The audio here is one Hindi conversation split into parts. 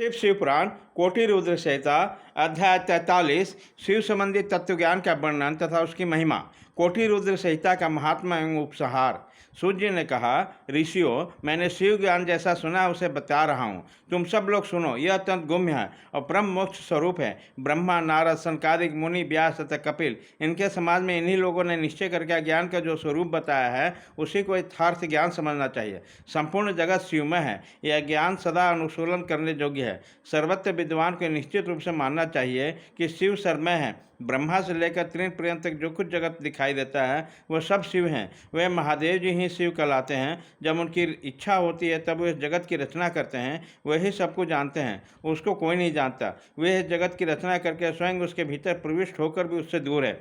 शिव शिव पुराण कोटि रुद्र संहिता अध्याय 43 शिव संबंधी तत्व ज्ञान का वर्णन तथा उसकी महिमा। कोटि रुद्र संहिता का महात्मा एवं उपसंहार। सूर्य ने कहा, ऋषियों, मैंने शिव ज्ञान जैसा सुना उसे बता रहा हूँ, तुम सब लोग सुनो। यह अत्यंत गुम्य है और परम मोक्ष स्वरूप है। ब्रह्मा, नारद, सनकादिक मुनि, व्यास तथा कपिल, इनके समाज में इन्हीं लोगों ने निश्चय करके ज्ञान का जो स्वरूप बताया है उसी को यथार्थ ज्ञान समझना चाहिए। संपूर्ण जगत शिवमय है। यह ज्ञान सदा अनुशूलन करने योग्य है। सर्वत्र विद्वान को निश्चित रूप से मानना चाहिए कि शिव सर्वमय है। ब्रह्मा से लेकर तृण पर्यंत तक जो कुछ जगत दिखाई देता है वह सब शिव हैं। वे महादेव जी ही शिव कहलाते हैं। जब उनकी इच्छा होती है तब वे जगत की रचना करते हैं। वही सबको जानते हैं, उसको कोई नहीं जानता। वे इस जगत की रचना करके स्वयं उसके भीतर प्रविष्ट होकर भी उससे दूर है।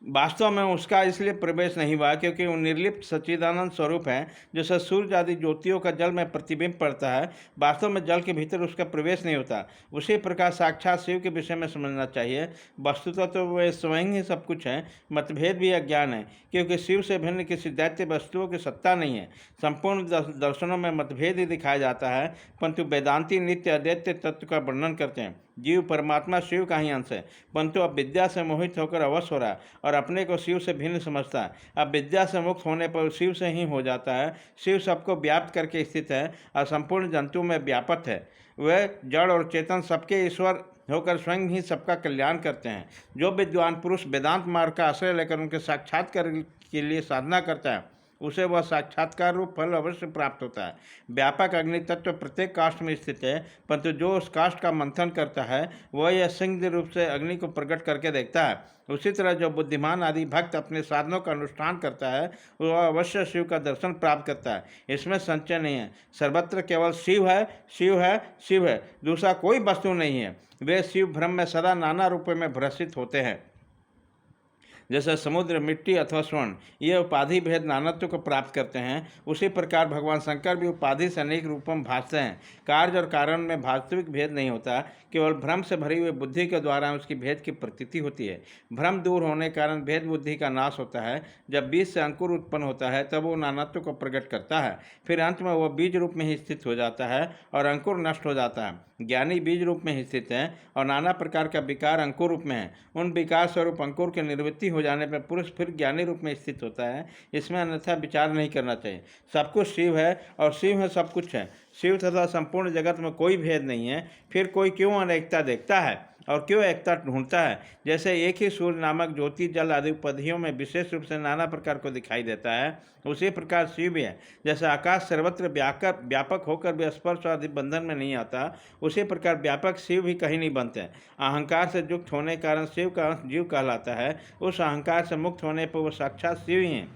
वास्तव में उसका इसलिए प्रवेश नहीं हुआ क्योंकि वो निर्लिप्त सच्चिदानंद स्वरूप है। जैसे सूर्य आदि ज्योतियों का जल में प्रतिबिंब पड़ता है, वास्तव में जल के भीतर उसका प्रवेश नहीं होता, उसी प्रकार साक्षात शिव के विषय में समझना चाहिए। वस्तुतः तो वे स्वयं ही सब कुछ हैं। मतभेद भी अज्ञान है, क्योंकि शिव से भिन्न किसी दैत्य वस्तुओं की सत्ता नहीं है। संपूर्ण दर्शनों में मतभेद ही दिखाया जाता है, परंतु वेदांती नित्य अदैत्य तत्व का वर्णन करते हैं। जीव परमात्मा शिव का ही अंश है, परंतु अब विद्या से मोहित होकर अवश्य हो रहा है और अपने को शिव से भिन्न समझता है। अब विद्या से मुक्त होने पर शिव से ही हो जाता है। शिव सबको व्याप्त करके स्थित है और संपूर्ण जंतु में व्यापक है। वह जड़ और चेतन सबके ईश्वर होकर स्वयं ही सबका कल्याण करते हैं। जो विद्वान पुरुष वेदांत मार्ग का आश्रय लेकर उनके साक्षात्कार के लिए साधना करता है उसे वह साक्षात्कार रूप फल अवश्य प्राप्त होता है। व्यापक अग्नि तत्व प्रत्येक काष्ठ में स्थित है, परंतु जो उस काष्ठ का मंथन करता है वह यह सिंह रूप से अग्नि को प्रकट करके देखता है। उसी तरह जो बुद्धिमान आदि भक्त अपने साधनों का अनुष्ठान करता है वह अवश्य शिव का दर्शन प्राप्त करता है। इसमें संशय नहीं है। सर्वत्र केवल शिव है, शिव है, शिव है, दूसरा कोई वस्तु नहीं है। वे शिव भ्रम में सदा नाना रूपों में भ्रसित होते हैं। जैसे समुद्र, मिट्टी अथवा स्वर्ण, ये उपाधि भेद नानत्व को प्राप्त करते हैं, उसी प्रकार भगवान शंकर भी उपाधि से अनेक रूपों में भासते हैं। कार्य और कारण में वास्तविक भेद नहीं होता, केवल भ्रम से भरी हुई बुद्धि के द्वारा उसकी भेद की प्रतीति होती है। भ्रम दूर होने के कारण भेद बुद्धि का नाश होता है। जब बीज से अंकुर उत्पन्न होता है तब वो नानत्व को प्रकट करता है, फिर अंत में वह बीज रूप में ही स्थित हो जाता है और अंकुर नष्ट हो जाता है। ज्ञानी बीज रूप में ही स्थित है और नाना प्रकार का विकार अंकुर रूप में है। उन विकार स्वरूप अंकुर की निवृत्ति हो जाने पर पुरुष फिर ज्ञानी रूप में स्थित होता है। इसमें अन्यथा विचार नहीं करना चाहिए। सब कुछ शिव है और शिव है सब कुछ है। शिव तथा संपूर्ण जगत में कोई भेद नहीं है। फिर कोई क्यों अनेकता देखता है और क्यों एकता ढूंढता है? जैसे एक ही सूर्य नामक ज्योति जल आदि उपाधियों में विशेष रूप से नाना प्रकार को दिखाई देता है, उसी प्रकार शिव भी है। जैसे आकाश सर्वत्र व्यापक होकर भी स्पर्श आदि बंधन में नहीं आता, उसी प्रकार व्यापक शिव भी कहीं नहीं बनते। अहंकार से युक्त होने के कारण शिव का अंश जीव कहलाता है। उस अहंकार से मुक्त होने पर वो साक्षात शिव ही हैं।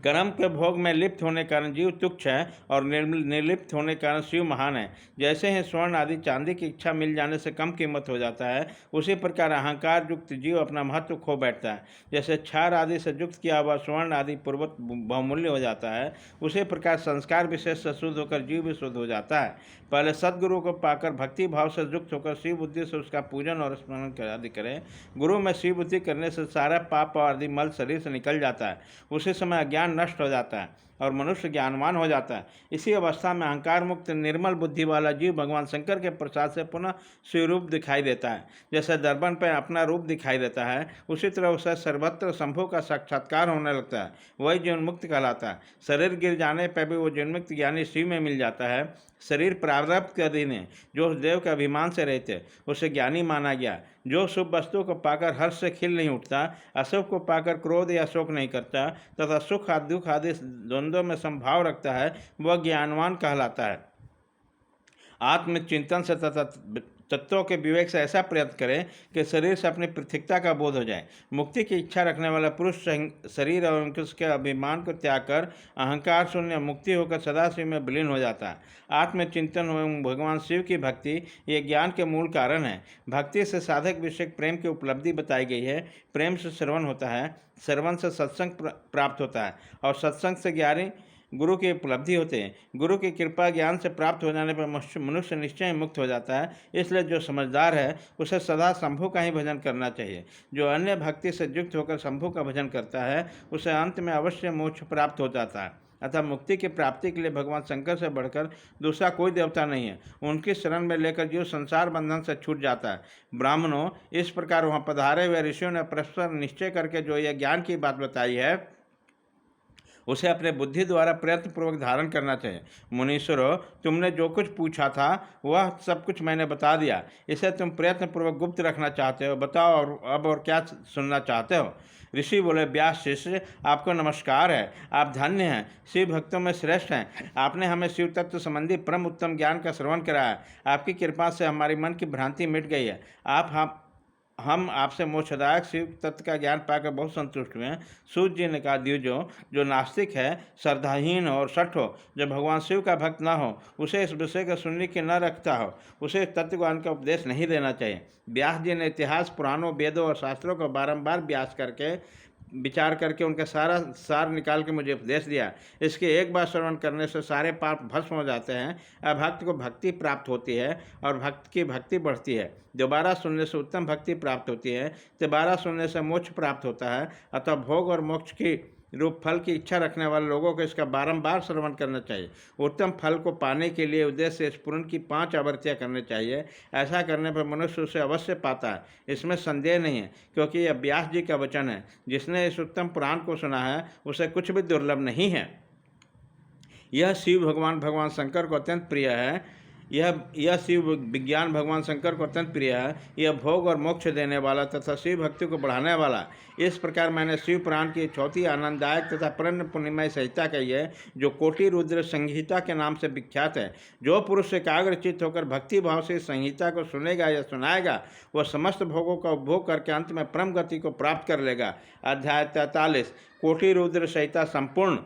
कर्म के भोग में लिप्त होने के कारण जीव तुच्छ है और निर्लिप्त होने के कारण शिव महान है। जैसे ही स्वर्ण आदि चांदी की इच्छा मिल जाने से कम कीमत हो जाता है, उसी प्रकार अहंकार युक्त जीव अपना महत्व खो बैठता है। जैसे क्षार आदि से युक्त किया हुआ स्वर्ण आदि पूर्वक बहुमूल्य हो जाता है, उसी प्रकार संस्कार विशेष से शुद्ध होकर जीव भी शुद्ध हो जाता है। पहले सदगुरु को पाकर भक्ति भाव से युक्त होकर शिव बुद्धि से उसका पूजन और स्मरण आदि करें। गुरु में शिव बुद्धि करने से सारा पाप आदि मल शरीर से निकल जाता है। उसी समय अज्ञान नष्ट हो जाता है और मनुष्य ज्ञानवान हो जाता है। इसी अवस्था में अहंकार मुक्त निर्मल बुद्धि वाला जीव भगवान शंकर के प्रसाद से पुनः स्वरूप दिखाई देता है। जैसे दर्पण पर अपना रूप दिखाई देता है, उसी तरह उसे सर्वत्र शंभु का साक्षात्कार होने लगता है। वही जीवन मुक्त कहलाता है। शरीर गिर जाने पर भी वो जीवन्मुक्त ज्ञानी शिव में मिल जाता है। शरीर प्रारब्ध के अधीन है। जो उस देव के अभिमान से रहते उसे ज्ञानी माना गया। जो शुभ वस्तु को पाकर हर्ष से खिल नहीं उठता, अशुभ को पाकर क्रोध या शोक नहीं करता तथा सुख आदि दुख आदि द्वंद्वों में संभाव रखता है, वह ज्ञानवान कहलाता है। आत्मचिंतन से तथा तत्वों के विवेक से ऐसा प्रयत्न करें कि शरीर से अपनी पृथकता का बोध हो जाए। मुक्ति की इच्छा रखने वाला पुरुष शरीर और उसके अभिमान को त्याग कर अहंकार शून्य मुक्ति होकर सदाशिव में विलीन हो जाता है। आत्मचिंतन एवं भगवान शिव की भक्ति ये ज्ञान के मूल कारण है। भक्ति से साधक विषय प्रेम की उपलब्धि बताई गई है। प्रेम से श्रवण होता है, श्रवण से सत्संग प्राप्त होता है और सत्संग से ज्ञानी गुरु की उपलब्धि होते हैं। गुरु की कृपा ज्ञान से प्राप्त हो जाने पर मनुष्य निश्चय मुक्त हो जाता है। इसलिए जो समझदार है उसे सदा शंभु का ही भजन करना चाहिए। जो अन्य भक्ति से युक्त होकर शंभु का भजन करता है उसे अंत में अवश्य मोक्ष प्राप्त हो जाता है। अतः मुक्ति की प्राप्ति के लिए भगवान शंकर से बढ़कर दूसरा कोई देवता नहीं है। उनकी शरण में लेकर जो संसार बंधन से छूट जाता है। ब्राह्मणों, इस प्रकार वहाँ पधारे हुए ऋषियों ने परस्पर निश्चय करके जो यह ज्ञान की बात बताई है उसे अपने बुद्धि द्वारा प्रयत्नपूर्वक धारण करना चाहिए। मुनीश्वरों, तुमने जो कुछ पूछा था वह सब कुछ मैंने बता दिया। इसे तुम प्रयत्नपूर्वक गुप्त रखना चाहते हो, बताओ और क्या सुनना चाहते हो। ऋषि बोले, व्यास शिष्य, आपको नमस्कार है। आप धन्य हैं, शिव भक्तों में श्रेष्ठ हैं। आपने हमें शिव तत्व संबंधी परम उत्तम ज्ञान का श्रवण कराया। आपकी कृपा से हमारी मन की भ्रांति मिट गई है। हम आपसे मोक्षदायक शिव तत्व का ज्ञान पाकर बहुत संतुष्ट हुए हैं। सूर्य जी ने कहा, द्विजो, जो नास्तिक है, श्रद्धाहीन और शठ हो, जो भगवान शिव का भक्त न हो, उसे इस विषय का सुनने की न रखता हो, उसे तत्वज्ञान का उपदेश नहीं देना चाहिए। व्यास जी ने इतिहास, पुराणों, वेदों और शास्त्रों को बारंबार विचार करके उनका सारा सार निकाल के मुझे उपदेश दिया। इसके एक बार श्रवण करने से सारे पाप भस्म हो जाते हैं। अभक्त को भक्ति प्राप्त होती है और भक्त की भक्ति बढ़ती है। दोबारा सुनने से उत्तम भक्ति प्राप्त होती है। दोबारा सुनने से मोक्ष प्राप्त होता है। अतः भोग और मोक्ष की रूप फल की इच्छा रखने वाले लोगों को इसका बारंबार श्रवण करना चाहिए। उत्तम फल को पाने के लिए उद्देश्य से स्फुरन की 5 आवृत्तियाँ करनी चाहिए। ऐसा करने पर मनुष्य उसे अवश्य पाता है, इसमें संदेह नहीं है, क्योंकि यह व्यास जी का वचन है। जिसने इस उत्तम पुराण को सुना है उसे कुछ भी दुर्लभ नहीं है। यह शिव भगवान शंकर को अत्यंत प्रिय है। यह शिव विज्ञान भगवान शंकर को अत्यंत प्रिय है। यह भोग और मोक्ष देने वाला तथा शिव भक्ति को बढ़ाने वाला। इस प्रकार मैंने शिव पुराण की चौथी आनंददायक तथा परम पुण्यमय संहिता कही है, जो कोटि रुद्र संहिता के नाम से विख्यात है। जो पुरुष एकाग्रचित्त होकर भक्ति भाव से इस संहिता को सुनेगा या सुनाएगा, वह समस्त भोगों का उपभोग करके अंत में परम गति को प्राप्त कर लेगा। अध्याय 43 कोटि रुद्र संहिता संपूर्ण।